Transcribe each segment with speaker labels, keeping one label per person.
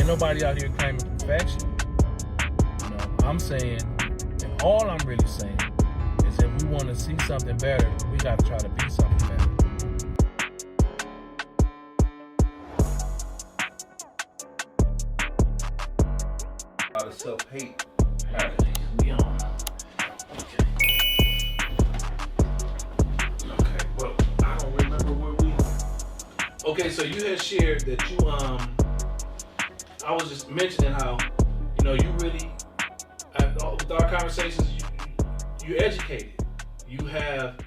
Speaker 1: Ain't nobody out here claiming perfection. You know, I'm saying, and all I'm really saying is if we want to see something better, we got to try to be something better.
Speaker 2: A lot of self-hate.
Speaker 1: We on.
Speaker 2: Okay, well, I don't remember where we...
Speaker 1: Okay, so you had shared that you, I was just mentioning how, you know, you really, with our conversations, you're educated. You have,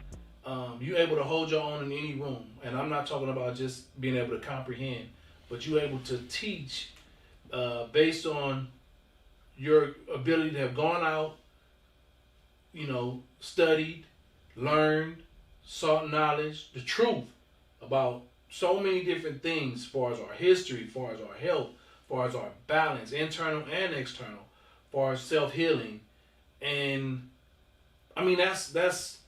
Speaker 1: you're able to hold your own in any room. And I'm not talking about just being able to comprehend, but you're able to teach based on your ability to have gone out, you know, studied, learned, sought knowledge, the truth about so many different things as far as our history, as far as our health, as far as our balance, internal and external, as far as self-healing. And I mean, that's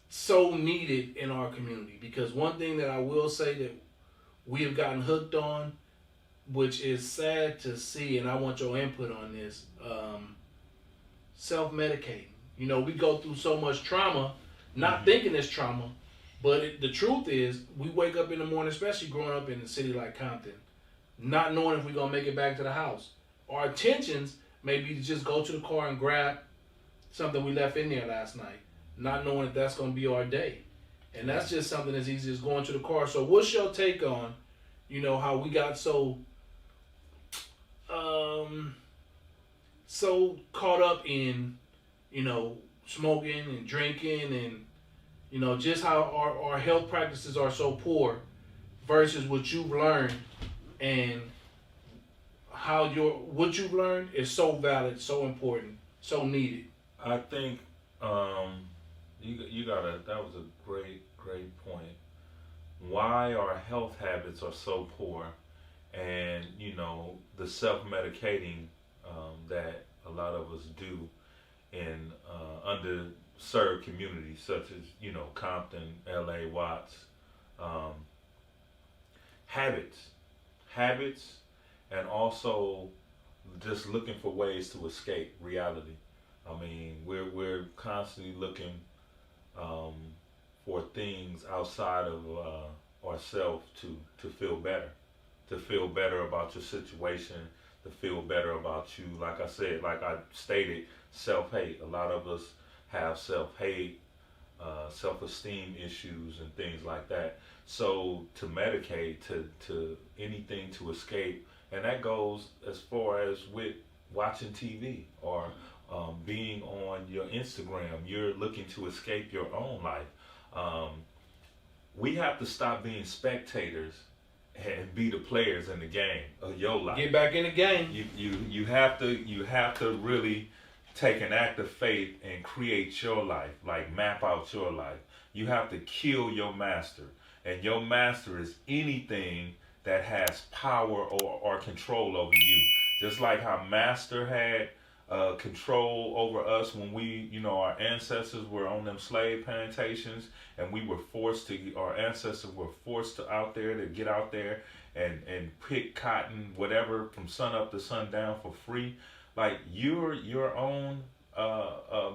Speaker 1: so needed in our community, because one thing that I will say that we have gotten hooked on, which is sad to see, and I want your input on this, self-medicating. You know, we go through so much trauma, not thinking it's trauma, but the truth is, we wake up in the morning, especially growing up in a city like Compton, not knowing if we're going to make it back to the house. Our intentions may be to just go to the car and grab something we left in there last night, not knowing if that's going to be our day. And that's just something as easy as going to the car. So what's your take on, you know, how we got so caught up in, you know, smoking and drinking, and, you know, just how our health practices are so poor versus what you've learned, and how what you've learned is so valid, so important, so needed.
Speaker 2: I think you gotta, that was a great point. Why our health habits are so poor, and, you know, the self-medicating that a lot of us do in underserved communities such as, you know, Compton, LA, Watts. Habits, and also just looking for ways to escape reality. I mean, we're constantly looking for things outside of ourselves to feel better about your situation, to feel better about you. Like I said, like I stated, self-hate. A lot of us have self-hate, self-esteem issues and things like that. So to medicate, to anything to escape, and that goes as far as with watching TV or being on your Instagram. You're looking to escape your own life. We have to stop being spectators and be the players in the game of your life.
Speaker 1: Get back in the game.
Speaker 2: You have to really take an act of faith and create your life, like map out your life. You have to kill your master, and your master is anything that has power or control over you. Just like how master had control over us when we, you know, our ancestors were on them slave plantations, and we were our ancestors were forced to get out there and pick cotton, whatever, from sun up to sundown for free. Like, you're your own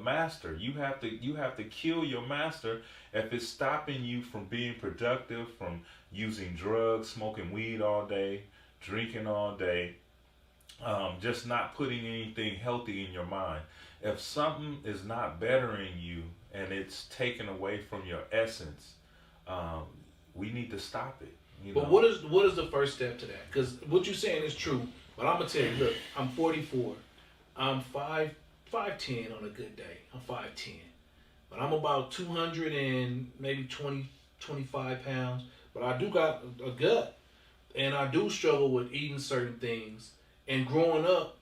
Speaker 2: master. You have to kill your master if it's stopping you from being productive, from using drugs, smoking weed all day, drinking all day, just not putting anything healthy in your mind. If something is not bettering you and it's taken away from your essence, we need to stop it.
Speaker 1: But what is the first step to that? Because what you're saying is true. But I'm gonna tell you, look, I'm 44. I'm 5'10" on a good day. I'm 5'10", but I'm about 200 and maybe 25 pounds. But I do got a gut, and I do struggle with eating certain things. And growing up,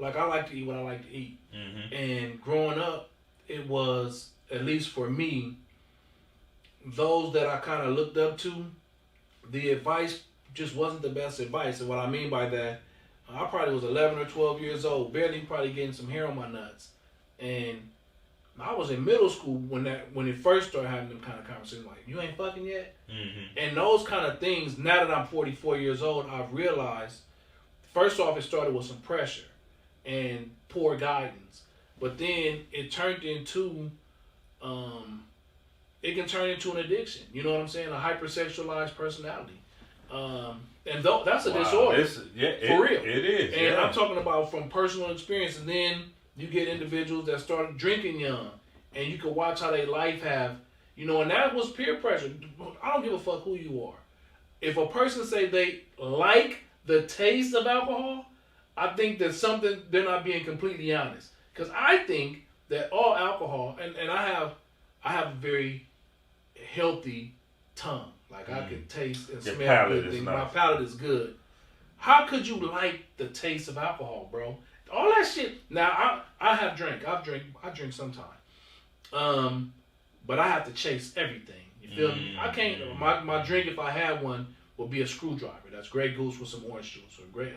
Speaker 1: like, I like to eat what I like to eat. Mm-hmm. And growing up, it was, at least for me, those that I kind of looked up to, the advice just wasn't the best advice. And what I mean by that, I probably was 11 or 12 years old, barely probably getting some hair on my nuts. And I was in middle school when it first started having them kind of conversations, like, you ain't fucking yet? Mm-hmm. And those kind of things, now that I'm 44 years old, I've realized, first off, it started with some pressure and poor guidance. But then it turned into, it can turn into an addiction. You know what I'm saying? A hypersexualized personality. And that's a disorder. For real.
Speaker 2: It is.
Speaker 1: And I'm talking about from personal experience. And then you get individuals that started drinking young, and you can watch how their life have, and that was peer pressure. I don't give a fuck who you are. If a person say they like the taste of alcohol, I think that's something they're not being completely honest. Because I think that all alcohol, and I have a very healthy tongue. Like I can taste and smell good things. My palate is good. How could you like the taste of alcohol, bro? All that shit. Now I have drink. I drink sometimes. But I have to chase everything. You feel me? I can't. My drink, if I had one, would be a screwdriver. That's Grey Goose with some orange juice, or Grey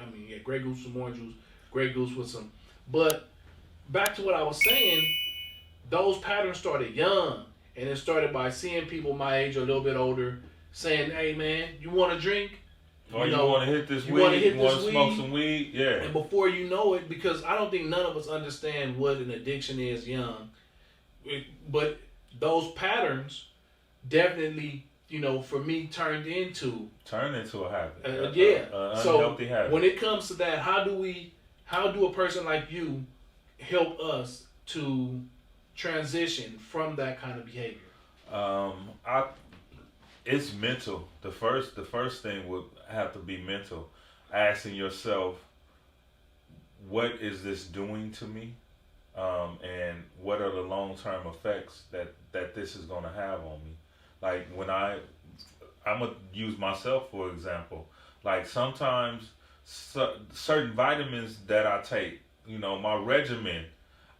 Speaker 1: Goose with some orange juice, Grey Goose with some. But back to what I was saying, those patterns started young, and it started by seeing people my age or a little bit older saying, "Hey man, you want to drink?
Speaker 2: Or you want to hit this weed? You want to smoke some weed? Yeah."
Speaker 1: And before you know it, because I don't think none of us understand what an addiction is young, but those patterns definitely, for me, turned into
Speaker 2: a habit.
Speaker 1: Unhealthy
Speaker 2: habit.
Speaker 1: When it comes to that, how do a person like you help us to transition from that kind of behavior?
Speaker 2: It's mental. The first thing would have to be mental. Asking yourself, what is this doing to me? And what are the long-term effects that this is going to have on me? Like when I'm going to use myself for example. Like sometimes certain vitamins that I take, my regimen,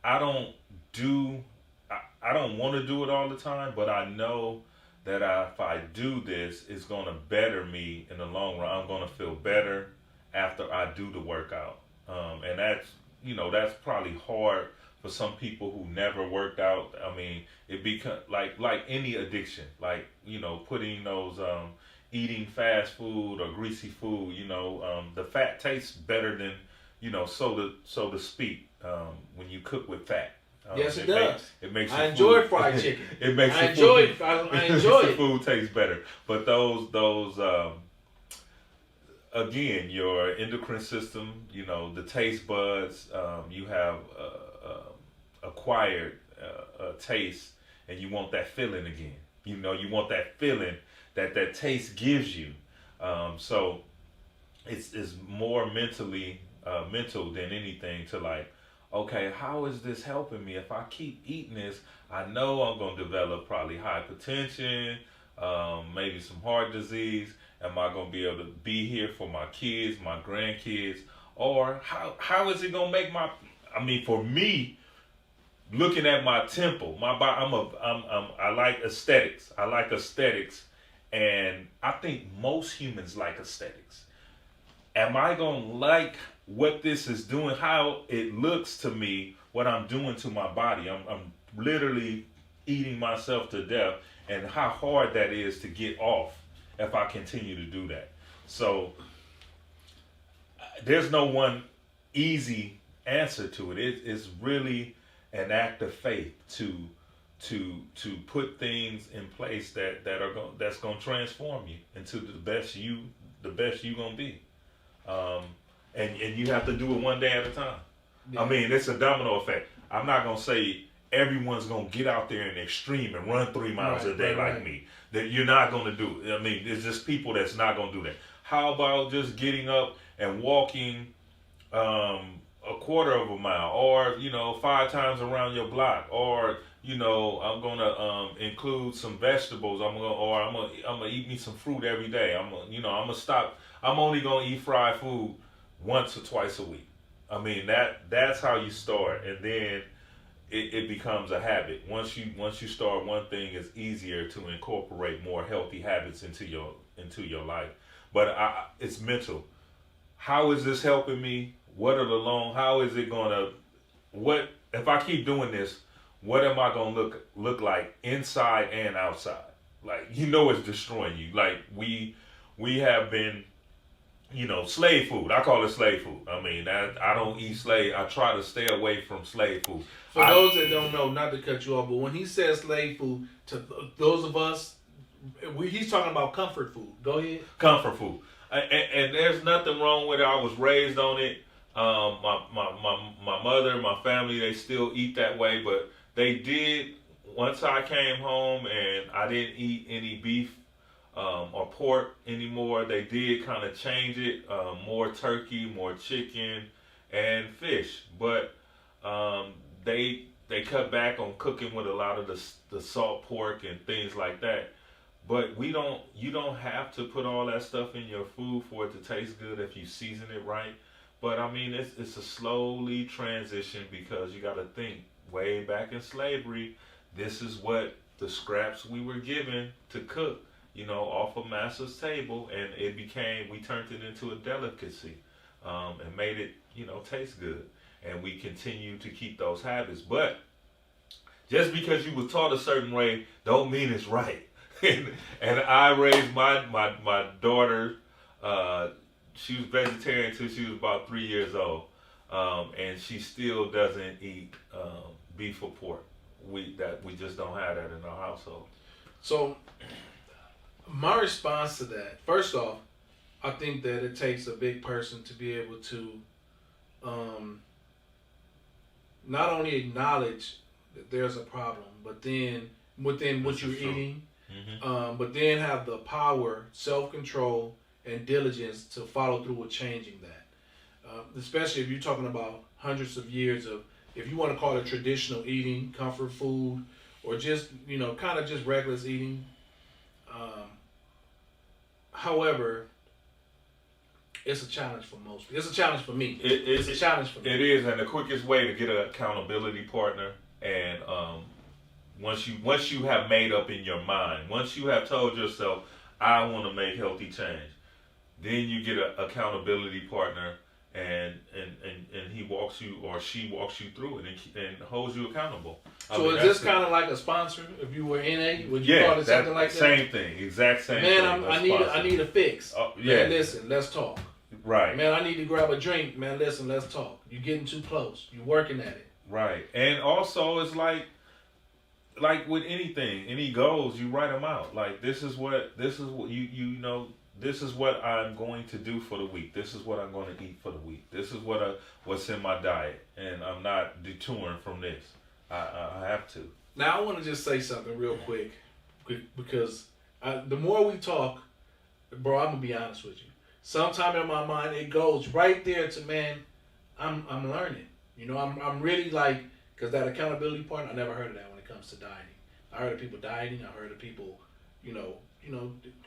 Speaker 2: I don't want to do it all the time, but I know that if I do this, it's going to better me in the long run. I'm going to feel better after I do the workout. And that's probably hard for some people who never worked out. I mean, it becomes like any addiction, putting those, eating fast food or greasy food, the fat tastes better than, so to speak, when you cook with fat.
Speaker 1: Yes, it does.
Speaker 2: It makes
Speaker 1: I enjoy fried chicken.
Speaker 2: It makes
Speaker 1: I enjoy it.
Speaker 2: Food tastes better. But those again, your endocrine system, the taste buds, you have acquired a taste, and you want that feeling again. You want that feeling that taste gives you. So it's more mental than anything to okay, how is this helping me? If I keep eating this, I know I'm going to develop probably hypertension, maybe some heart disease. Am I going to be able to be here for my kids, my grandkids? Or how is it going to make for me, looking at my temple, my body, I like aesthetics. I like aesthetics. And I think most humans like aesthetics. Am I going to like what this is doing, how it looks to me, what I'm doing to my body? I'm literally eating myself to death, and how hard that is to get off if I continue to do that. So there's no one easy answer to it. It's really an act of faith to put things in place that's going to transform you into the best you going to be. And you have to do it one day at a time. Yeah. I mean, it's a domino effect. I'm not going to say everyone's going to get out there in the extreme and run 3 miles a day like me. That you're not going to do it. I mean, it's just people that's not going to do that. How about just getting up and walking a quarter of a mile, or 5 times around your block, or I'm gonna include some vegetables. I'm gonna eat me some fruit every day. I'm gonna stop. I'm only gonna eat fried food once or twice a week. I mean, that's how you start, and then it becomes a habit. Once you start one thing, it's easier to incorporate more healthy habits into your life. But it's mental. How is this helping me? How is it gonna? What if I keep doing this? what am I gonna look like inside and outside? Like, it's destroying you. Like, we have been, slave food. I call it slave food. I mean, I don't eat slave. I try to stay away from slave food.
Speaker 1: For those that don't know, not to cut you off, but when he says slave food, to those of us, he's talking about comfort food. Go ahead.
Speaker 2: Comfort food. And there's nothing wrong with it. I was raised on it. My mother, my family, they still eat that way, but they did, once I came home and I didn't eat any beef or pork anymore, they did kind of change it, more turkey, more chicken, and fish. But they cut back on cooking with a lot of the salt pork and things like that. But you don't have to put all that stuff in your food for it to taste good if you season it right. But I mean, it's a slowly transition, because you got to think, way back in slavery, this is what the scraps we were given to cook, off of master's table, and we turned it into a delicacy, and made it, taste good. And we continue to keep those habits. But just because you were taught a certain way, don't mean it's right. And I raised my daughter, she was vegetarian until she was about 3 years old, and she still doesn't eat beef or pork. We just don't have that in our household.
Speaker 1: So my response to that, first off, I think that it takes a big person to be able to not only acknowledge that there's a problem, but then within what you're eating, but then have the power, self-control, and diligence to follow through with changing that. Especially if you're talking about hundreds of years of, if you want to call it traditional eating, comfort food, or just, kind of just reckless eating. However, it's a challenge for most people. It's a challenge for me. It's a challenge for me.
Speaker 2: It is, and the quickest way to get an accountability partner, and once you have made up in your mind, once you have told yourself, I want to make healthy change, then you get an accountability partner, and he walks you, or she walks you through it, and holds you accountable.
Speaker 1: So is this kind of like a sponsor? If you were NA, would you call it something like that?
Speaker 2: Same thing, exact same thing.
Speaker 1: Man, I need a fix. Man, listen, let's talk.
Speaker 2: Right.
Speaker 1: Man, I need to grab a drink. Man, listen, let's talk. You're getting too close. You're working at it.
Speaker 2: Right. And also, it's like with anything, any goals, you write them out. Like, this is what this is what I'm going to do for the week. This is what I'm going to eat for the week. This is what's in my diet, and I'm not detouring from this. I have to.
Speaker 1: Now, I want to just say something real quick, because the more we talk, bro, I'm gonna be honest with you. Sometime in my mind, it goes right there to, man, I'm learning. I'm really like, because that accountability part, I never heard of that when it comes to dieting. I heard of people dieting. I heard of people,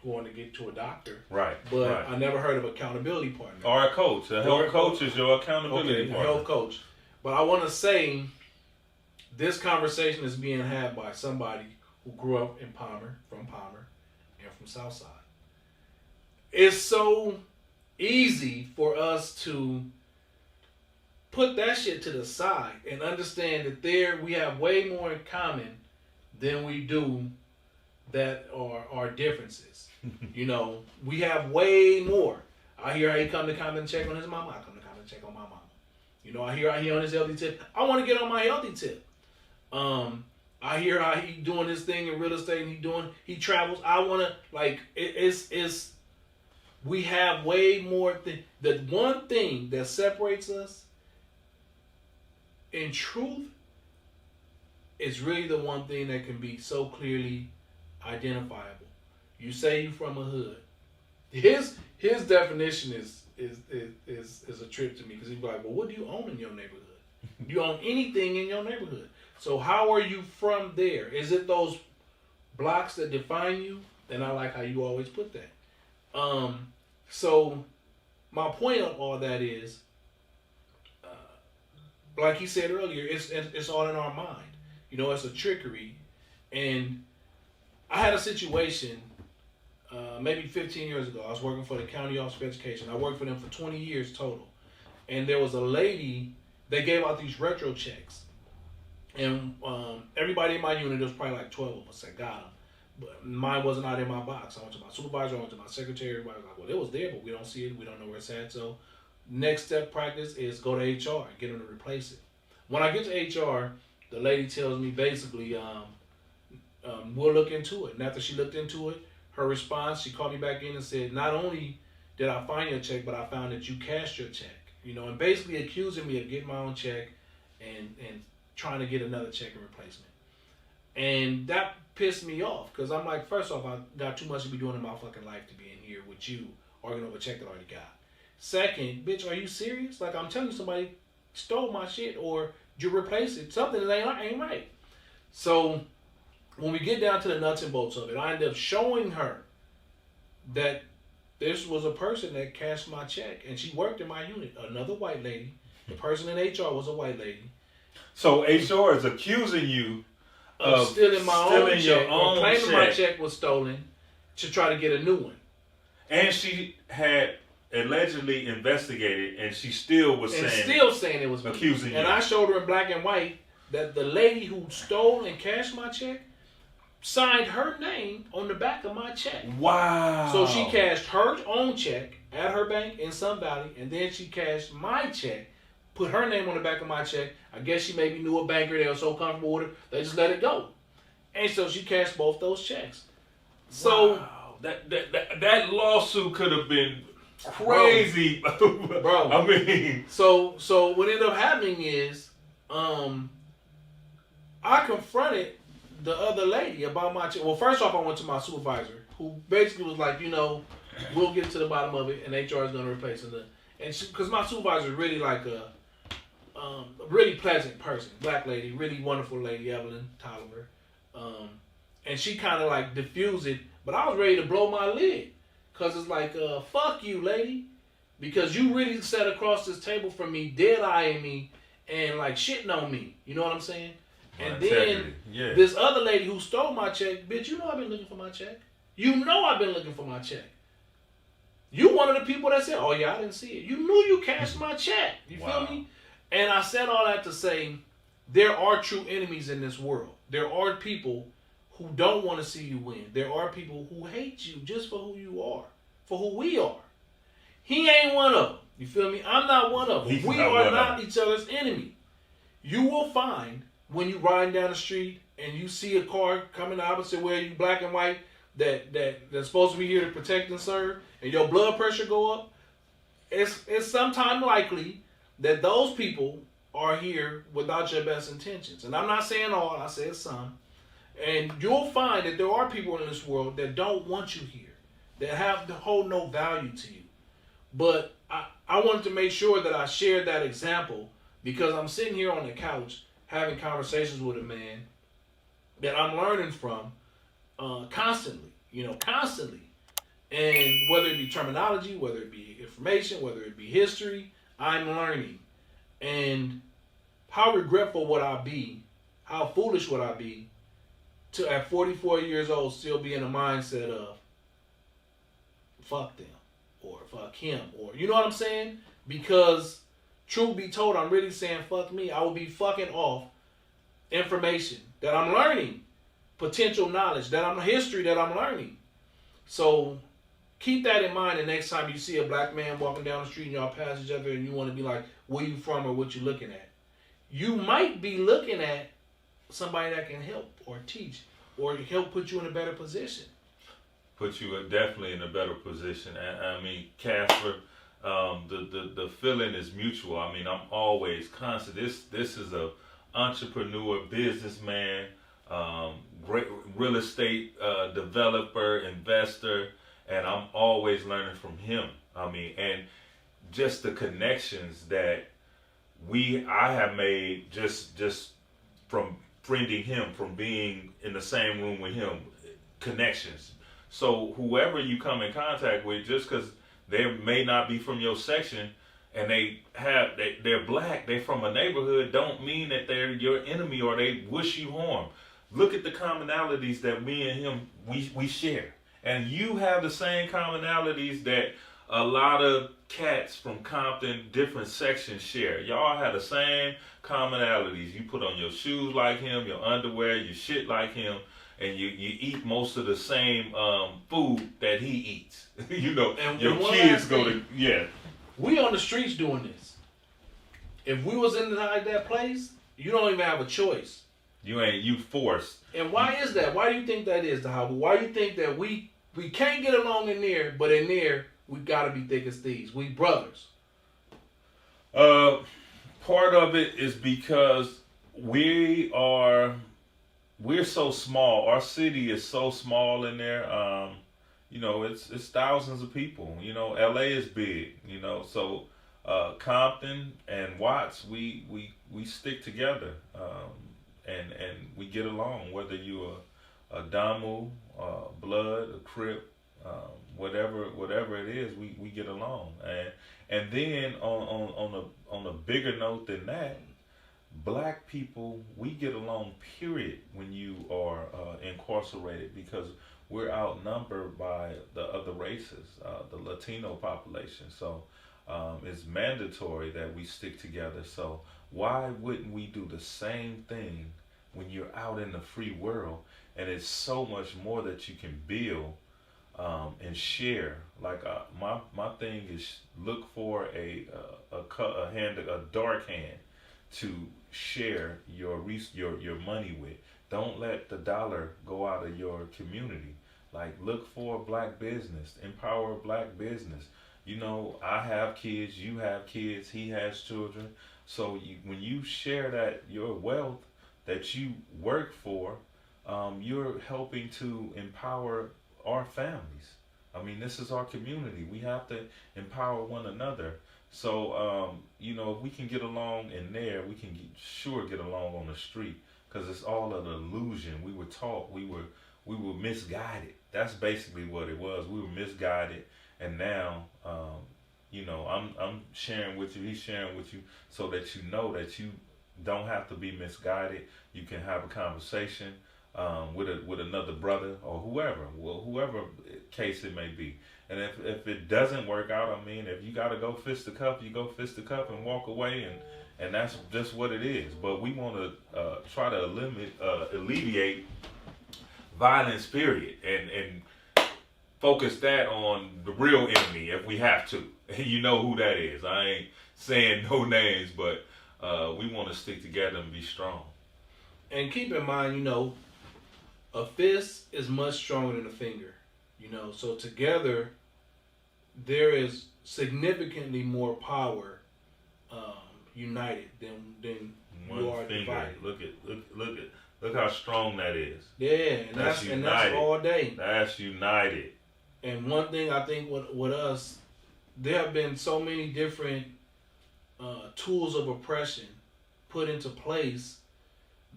Speaker 1: going to get to a doctor.
Speaker 2: Right.
Speaker 1: But
Speaker 2: right.
Speaker 1: I never heard of accountability partner.
Speaker 2: Or a coach. A health coach is your accountability partner.
Speaker 1: A health coach. But I want to say, this conversation is being had by somebody who grew up in Palmer, from Palmer, and from Southside. It's so easy for us to put that shit to the side and understand that we have way more in common than we do that are differences. We have way more. I hear how he come to Compton check on his mama. I come to Compton check on my mama. I hear how he on his healthy tip. I want to get on my healthy tip. I hear how he doing his thing in real estate, and he travels. I want to, we have way more the one thing that separates us in truth is really the one thing that can be so clearly identifiable. You say you from a hood. His definition is a trip to me, because he's like, well, what do you own in your neighborhood? Do you own anything in your neighborhood? So how are you from there? Is it those blocks that define you? And I like how you always put that. So my point of all that is, like he said earlier, it's all in our mind. It's a trickery. And I had a situation maybe 15 years ago. I was working for the County Office of Education. I worked for them for 20 years total. And there was a lady, they gave out these retro checks. And everybody in my unit, there was probably like 12 of us that got them. But mine wasn't out in my box. I went to my supervisor, I went to my secretary. Everybody was like, well, it was there, but we don't see it. We don't know where it's at. So next step practice is go to HR and get them to replace it. When I get to HR, the lady tells me basically, we'll look into it. And after she looked into it, her response, she called me back in and said, not only did I find your check, but I found that you cashed your check. You know, and basically accusing me of getting my own check and trying to get another check in replacement. And that pissed me off because I'm like, first off, I got too much to be doing in my fucking life to be in here with you arguing over a check that I already got. Second, bitch, are you serious? Like, I'm telling you, somebody stole my shit or you replace it. Something that ain't right. So when we get down to the nuts and bolts of it, I end up showing her that this was a person that cashed my check and she worked in my unit. Another white lady. The person in HR was a white lady.
Speaker 2: So HR is accusing you of
Speaker 1: stealing my own check or claiming
Speaker 2: check.
Speaker 1: my check was stolen to try to get a new one.
Speaker 2: And she had allegedly investigated, and she still was
Speaker 1: saying it was
Speaker 2: accusing
Speaker 1: me.
Speaker 2: you.
Speaker 1: And I showed her in black and white that the lady who stole and cashed my check signed her name on the back of my check.
Speaker 2: Wow.
Speaker 1: So she cashed her own check at her bank in Sun Valley, and then she cashed my check, put her name on the back of my check. I guess she maybe knew a banker. They were so comfortable with her, they just let it go. And so she cashed both those checks. So
Speaker 2: wow. That lawsuit could have been crazy,
Speaker 1: bro.
Speaker 2: I mean,
Speaker 1: so what ended up happening is, I confronted the other lady about my check. Well, first off, I went to my supervisor, who basically was like, you know, we'll get to the bottom of it, and HR is going to replace it. And because my supervisor is really like a really pleasant person, black lady, really wonderful lady, Evelyn Tolliver. And she kind of like diffused it, but I was ready to blow my lid. Because it's like, fuck you, lady. Because you really sat across this table from me, dead-eyeing me, and like shitting on me. You know what I'm saying? And then this other lady who stole my check, bitch, you know I've been looking for my check. You know I've been looking for my check. You one of the people that said, oh yeah, I didn't see it. You knew you cashed my check. You feel me? And I said all that to say, there are true enemies in this world. There are people who don't want to see you win. There are people who hate you just for who you are, for who we are. He ain't one of them. You feel me? I'm not one of them. We are not each other's enemy. You will find when you riding down the street and you see a car coming the opposite way, you black and white, that's supposed to be here to protect and serve, and your blood pressure go up, it's sometime likely that those people are here without your best intentions. And I'm not saying all, I said some. And you'll find that there are people in this world that don't want you here, that hold no value to you. But I wanted to make sure that I shared that example because I'm sitting here on the couch having conversations with a man that I'm learning from constantly. And whether it be terminology, whether it be information, whether it be history, I'm learning. And how regretful would I be, how foolish would I be to at 44 years old still be in a mindset of fuck them or fuck him, or you know what I'm saying? Because truth be told, I'm really saying fuck me. I will be fucking off information that I'm learning, potential knowledge history that I'm learning. So keep that in mind the next time you see a black man walking down the street and y'all pass each other and you want to be like, where you from or what you looking at? You might be looking at somebody that can help or teach or help put you in a better position.
Speaker 2: Put you definitely in a better position. I mean, Casper, the feeling is mutual. I mean, I'm always constant. This is a entrepreneur, businessman, great real estate developer, investor, and I'm always learning from him. I mean, and just the connections that I have made just from friending him, from being in the same room with him, connections. So whoever you come in contact with, just because they may not be from your section and they're black, they're from a neighborhood, don't mean that they're your enemy or they wish you harm. Look at the commonalities that me and him we share. And you have the same commonalities that a lot of cats from Compton, different sections share. Y'all have the same commonalities. You put on your shoes like him, your underwear, you shit like him, and you eat most of the same food that he eats. You know,
Speaker 1: and
Speaker 2: your kids go to,
Speaker 1: We on the streets doing this. If we was in like that place, you don't even have a choice.
Speaker 2: You forced.
Speaker 1: And why is that? Why do you think that is, Dahaba? Why do you think that we can't get along in there, but in there, we gotta be thick as thieves. We brothers.
Speaker 2: Part of it is because we're so small. Our city is so small in there. You know, it's thousands of people. You know, LA is big. You know, so Compton and Watts, we stick together, and we get along. Whether you're a Damu, Blood, a Crip. Whatever it is, we get along, and then on a bigger note than that, black people, we get along. Period. When you are incarcerated, because we're outnumbered by the other races, the Latino population. So it's mandatory that we stick together. So why wouldn't we do the same thing when you're out in the free world? And it's so much more that you can build. And share. Like my thing is look for a dark hand to share your money with. Don't let the dollar go out of your community. Like look for black business, empower black business. You know, I have kids, you have kids, he has children. So when you share that your wealth that you work for, you're helping to empower our families. I mean, this is our community. We have to empower one another. So, you know, if we can get along in there, we can sure get along on the street, because it's all an illusion. We were taught, we were misguided. That's basically what it was. We were misguided, and now, you know, I'm sharing with you. He's sharing with you so that you know that you don't have to be misguided. You can have a conversation with another brother or whoever case it may be. And if it doesn't work out, I mean, if you got to go fist to cup, you go fist to cup and walk away, and that's just what it is. But we want to try to alleviate violence, period, and focus that on the real enemy if we have to. And you know who that is. I ain't saying no names, but we want to stick together and be strong.
Speaker 1: And keep in mind, you know, a fist is much stronger than a finger, you know. So together, there is significantly more power united than
Speaker 2: one
Speaker 1: you are
Speaker 2: finger.
Speaker 1: divided.
Speaker 2: Look how strong that is.
Speaker 1: Yeah, and that's all day.
Speaker 2: That's united.
Speaker 1: And one thing I think with us, there have been so many different tools of oppression put into place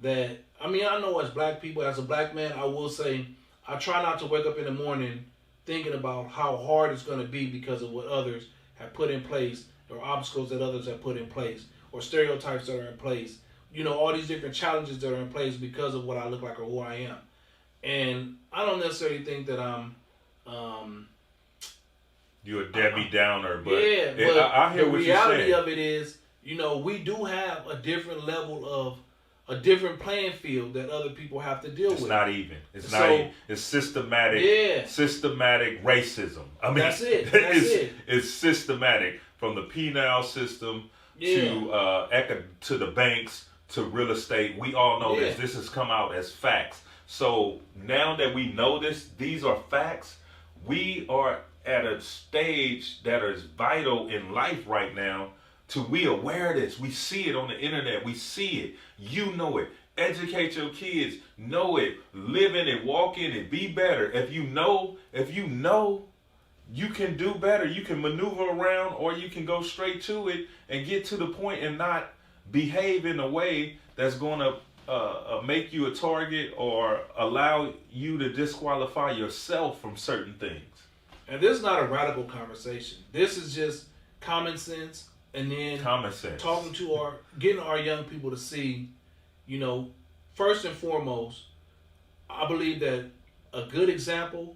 Speaker 1: that, I mean, I know as black people, as a black man, I will say, I try not to wake up in the morning thinking about how hard it's going to be because of what others have put in place, or obstacles that others have put in place, or stereotypes that are in place. You know, all these different challenges that are in place because of what I look like or who I am. And I don't necessarily think that I'm...
Speaker 2: You're a Debbie Downer, but
Speaker 1: yeah, but
Speaker 2: I hear what you're saying.
Speaker 1: The reality of it is, you know, we do have a different level of, a different playing field that other people have to deal with.
Speaker 2: It's not even. It's not even. It's systematic.
Speaker 1: Yeah.
Speaker 2: Systematic racism. I mean,
Speaker 1: that's it.
Speaker 2: It's systematic, from the penal system to the banks to real estate. We all know this. This has come out as facts. So now that we know this, these are facts. We are at a stage that is vital in life right now. We aware of this. We see it on the internet. We see it. You know it. Educate your kids. Know it. Live in it. Walk in it. Be better. If you know, you can do better. You can maneuver around, or you can go straight to it and get to the point and not behave in a way that's going to make you a target or allow you to disqualify yourself from certain things.
Speaker 1: And this is not a radical conversation. This is just common sense. And then getting our young people to see, you know, first and foremost, I believe that a good example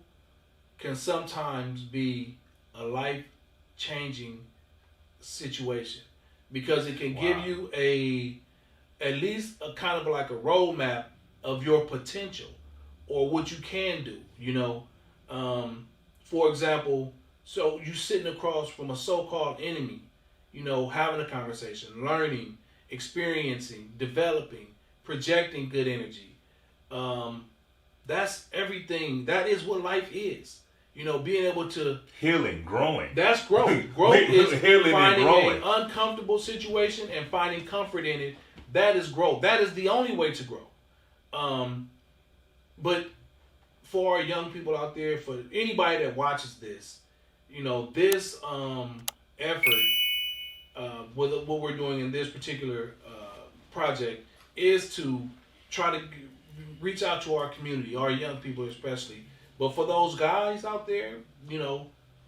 Speaker 1: can sometimes be a life-changing situation because it can
Speaker 2: Wow.
Speaker 1: give you at least a kind of like a roadmap of your potential or what you can do. For example, so you sitting across from a so-called enemy, having a conversation, learning, experiencing, developing, projecting good energy. That's everything. That is what life is. Being able to
Speaker 2: healing, growing.
Speaker 1: That's growth. Growth is
Speaker 2: healing
Speaker 1: finding
Speaker 2: and growing.
Speaker 1: an uncomfortable situation and finding comfort in it. That is growth. That is the only way to grow. But for our young people out there, for anybody that watches this, this effort with what we're doing in this particular project is to try to reach out to our community, our young people especially. But for those guys out there,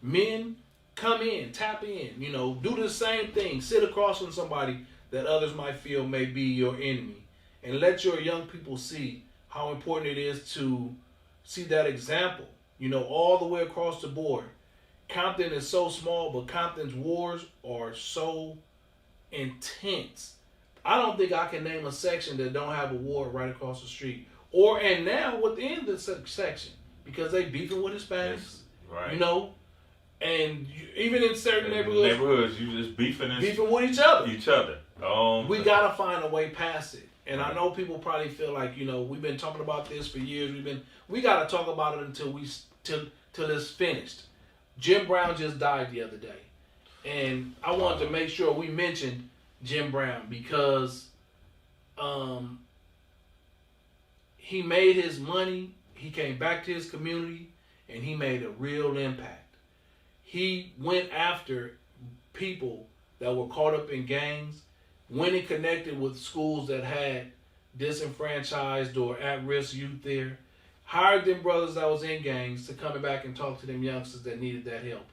Speaker 1: men, come in, tap in, do the same thing. Sit across from somebody that others might feel may be your enemy. And let your young people see how important it is to see that example, all the way across the board. Compton is so small, but Compton's wars are so intense. I don't think I can name a section that don't have a war right across the street. And now within the section. Because they beefing with Hispanics,
Speaker 2: Yes, right.
Speaker 1: And even in certain neighborhoods,
Speaker 2: you just beefing
Speaker 1: with each other.
Speaker 2: We
Speaker 1: gotta find a way past it. And I know people probably feel like we've been talking about this for years. We gotta talk about it until it's finished. Jim Brown just died the other day, and I wanted to make sure we mentioned Jim Brown because he made his money. He came back to his community, and he made a real impact. He went after people that were caught up in gangs, went and connected with schools that had disenfranchised or at-risk youth there, hired them brothers that was in gangs to come back and talk to them youngsters that needed that help.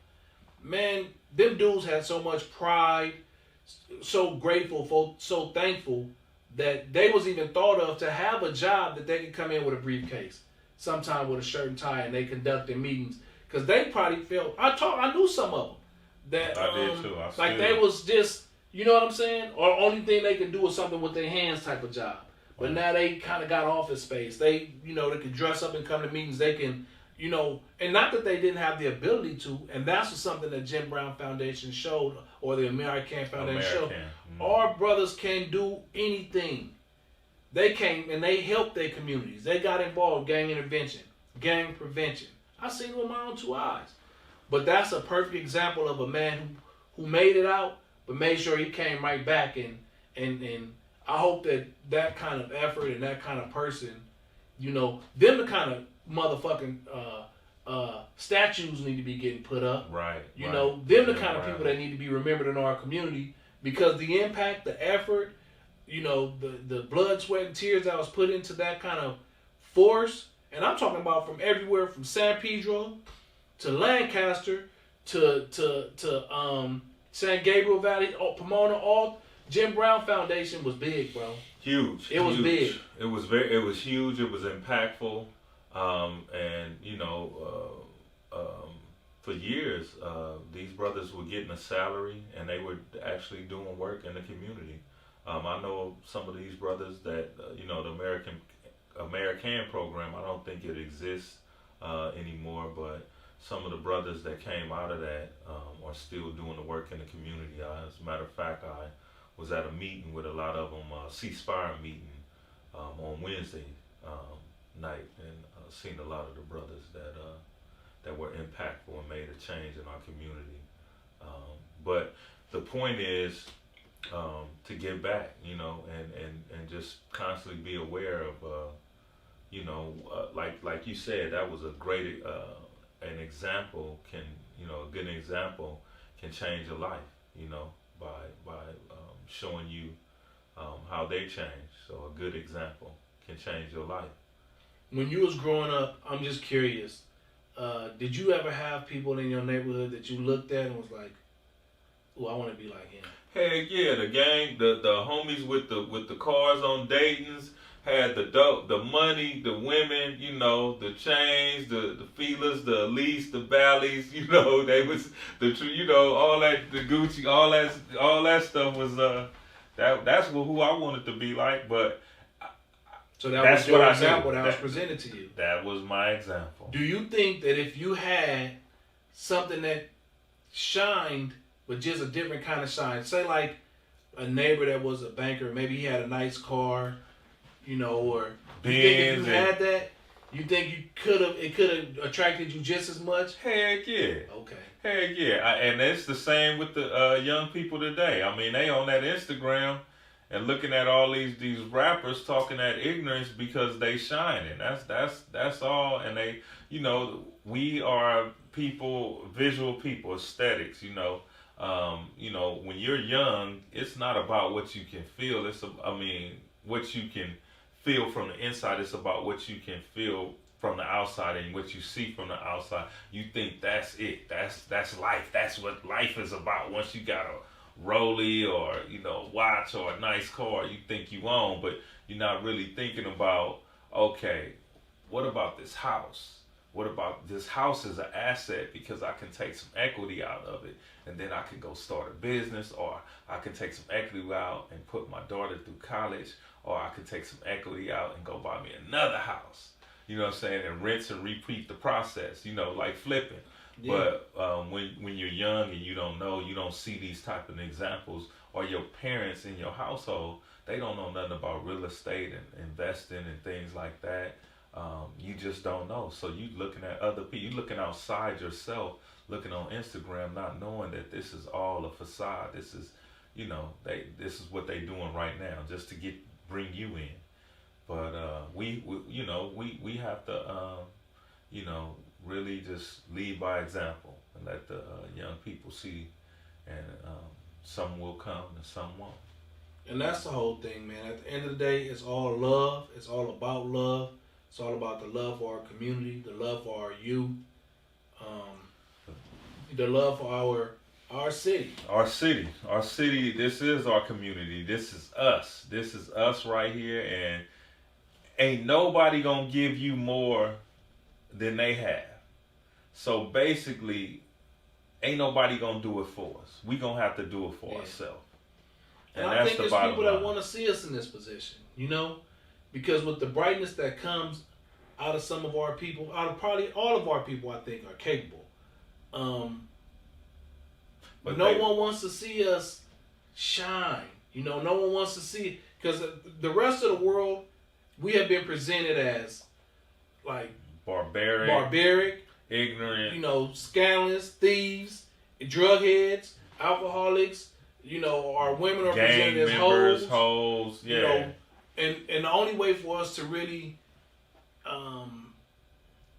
Speaker 1: Man, them dudes had so much pride, so grateful, so thankful that they was even thought of to have a job that they could come in with a briefcase. Sometime with a shirt and tie, and they conduct their meetings because they probably felt. I knew some of them that
Speaker 2: I did too.
Speaker 1: They was just, you know what I'm saying, or only thing they can do was something with their hands type of job. But now they kind of got office space. They, they can dress up and come to meetings. They can, and not that they didn't have the ability to. And that's something that Jim Brown Foundation showed, or the American Foundation showed. Mm-hmm. Our brothers can do anything. They came and they helped their communities. They got involved, gang intervention, gang prevention. I seen it with my own two eyes. But that's a perfect example of a man who made it out, but made sure he came right back. And I hope that kind of effort and that kind of person, them the kind of motherfucking statues need to be getting put up.
Speaker 2: Right.
Speaker 1: Them the kind of people that need to be remembered in our community because the impact, the effort, the blood, sweat, and tears that was put into that kind of force. And I'm talking about from everywhere from San Pedro to Lancaster to San Gabriel Valley, Pomona. All Jim Brown Foundation was big, bro.
Speaker 2: Huge.
Speaker 1: It was big.
Speaker 2: It was huge. It was impactful. For years, these brothers were getting a salary and they were actually doing work in the community. I know some of these brothers that, the American program, I don't think it exists anymore, but some of the brothers that came out of that are still doing the work in the community. As a matter of fact, I was at a meeting with a lot of them, ceasefire meeting on Wednesday night, and seen a lot of the brothers that were impactful and made a change in our community. But the point is, to give back, and just constantly be aware of, like you said, that was a great, an example can, a good example can change a life, by showing you how they change. So a good example can change your life.
Speaker 1: When you was growing up, I'm just curious, did you ever have people in your neighborhood that you looked at and was like, "Oh, I want to be like him"?
Speaker 2: Heck yeah, the gang, the homies with the cars on Dayton's, had the dope, the money, the women, the chains, the feelers, the Elise, the Valleys, they was all that, the Gucci, all that stuff was that's who I wanted to be like. But
Speaker 1: so that's was your example that was presented to you.
Speaker 2: That was my example.
Speaker 1: Do you think that if you had something that shined, but just a different kind of shine, say like a neighbor that was a banker, maybe he had a nice car, or you think if you had that, you think it could have attracted you just as much?
Speaker 2: Heck yeah.
Speaker 1: Okay.
Speaker 2: Heck yeah. And it's the same with the young people today. I mean, they on that Instagram and looking at all these rappers talking that ignorance because they shining. That's all. And they, we are people, visual people, aesthetics. When you're young, it's not about what you can feel. What you can feel from the inside. It's about what you can feel from the outside and what you see from the outside. You think that's it. That's life. That's what life is about. Once you got a rollie or watch or a nice car, you think you own, but you're not really thinking about, okay, what about this house? What about this house as an asset because I can take some equity out of it and then I can go start a business, or I can take some equity out and put my daughter through college, or I can take some equity out and go buy me another house. You know what I'm saying? And rinse and repeat the process, like flipping. Yeah. But when you're young and you don't know, you don't see these type of examples, or your parents in your household, they don't know nothing about real estate and investing and things like that. You just don't know. So you looking at other people, you looking outside yourself, looking on Instagram, not knowing that this is all a facade. This is, this is what they doing right now just to bring you in. But we have to, really just lead by example and let the young people see, and some will come and some won't.
Speaker 1: And that's the whole thing, man. At the end of the day, it's all love. It's all about love. It's all about the love for our community, the love for our youth, the love for our city.
Speaker 2: Our city, this is our community. This is us. This is us right here, and ain't nobody gonna give you more than they have. So basically, ain't nobody gonna do it for us. We gonna have to do it for ourselves.
Speaker 1: And I think there's people that want to see us in this position, because with the brightness that comes out of some of our people, out of probably all of our people, I think are capable. But no one wants to see us shine. No one wants to see, because the rest of the world, we have been presented as like barbaric, ignorant, scandalous, thieves, drug heads, alcoholics. Our women are presented as
Speaker 2: hoes. Yeah.
Speaker 1: And the only way for us to really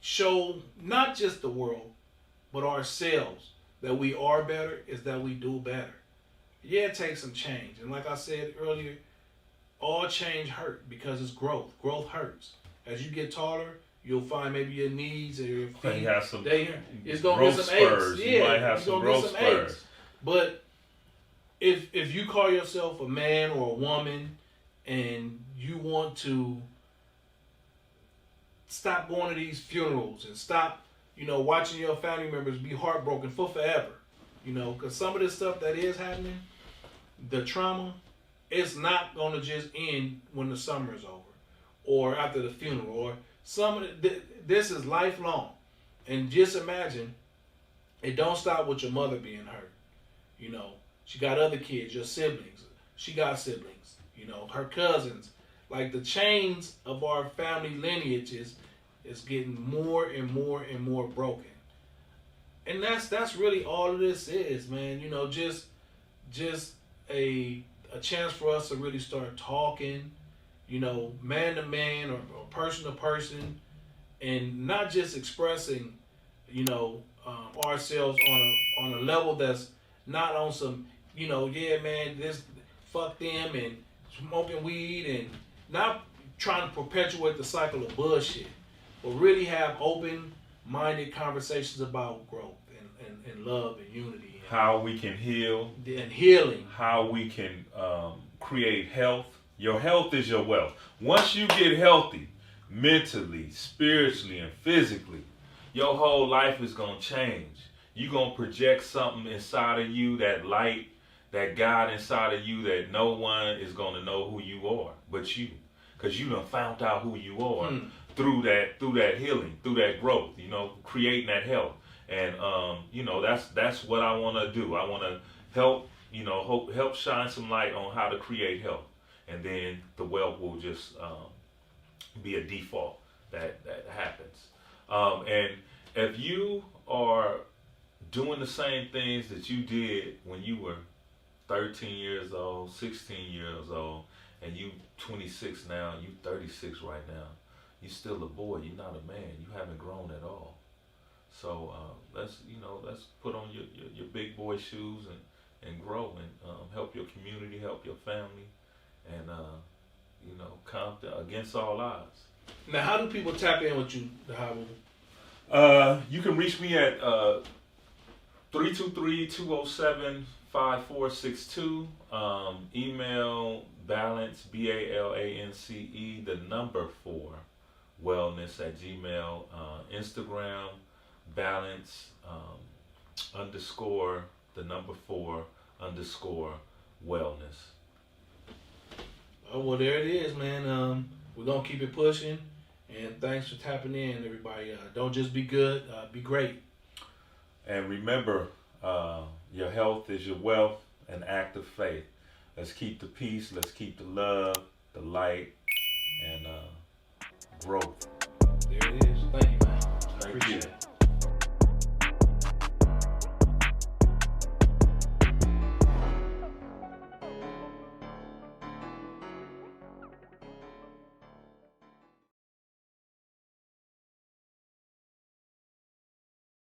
Speaker 1: show not just the world, but ourselves that we are better is that we do better. Yeah, it takes some change. And like I said earlier, all change hurt because it's growth. Growth hurts. As you get taller, you'll find maybe your knees or your feet. It's going to be some aches.
Speaker 2: You might have some growth spurs.
Speaker 1: But if you call yourself a man or a woman and you want to stop going to these funerals and stop, watching your family members be heartbroken for forever, because some of this stuff that is happening, the trauma, it's not going to just end when the summer is over or after the funeral, or this is lifelong. And just imagine, it don't stop with your mother being hurt. She got other kids, your siblings. She got siblings, her cousins. Like the chains of our family lineages is getting more and more and more broken. And that's really all of this is, man. Just a chance for us to really start talking, man to man or person to person, and not just expressing, ourselves on a level that's not on some, yeah, man, this fuck them and smoking weed, and not trying to perpetuate the cycle of bullshit, but really have open-minded conversations about growth and love and unity. And
Speaker 2: how we can heal.
Speaker 1: And healing.
Speaker 2: How we can create health Your health is your wealth. Once you get healthy, mentally, spiritually, and physically, your whole life is going to change. You're going to project something inside of you, that light, that God inside of you, that no one is going to know who you are but you. Because you done found out who you are through that healing, through that growth, creating that health. And, that's what I want to do. I want to help, help shine some light on how to create health. And then the wealth will just be a default that happens. And if you are doing the same things that you did when you were 13 years old, 16 years old, and you 26 now, you 36 right now, you're still a boy, you're not a man, you haven't grown at all. So let's put on your big boy shoes and grow and help your community, help your family, and Compton against all odds.
Speaker 1: Now, how do people tap in with you, Habu?
Speaker 2: You can reach me at 323-207-5462. Email balance, BALANCE, the number 4, wellness at Gmail. Instagram, balance _ the number 4 _ wellness.
Speaker 1: Oh, well, there it is, man. We're going to keep it pushing. And thanks for tapping in, everybody. Don't just be good, be great.
Speaker 2: And remember, your health is your wealth, an act of faith. Let's keep the peace, let's keep the love, the light, and growth.
Speaker 1: There it is. Thank you, man.
Speaker 2: Thank
Speaker 1: Appreciate
Speaker 2: you.
Speaker 1: it.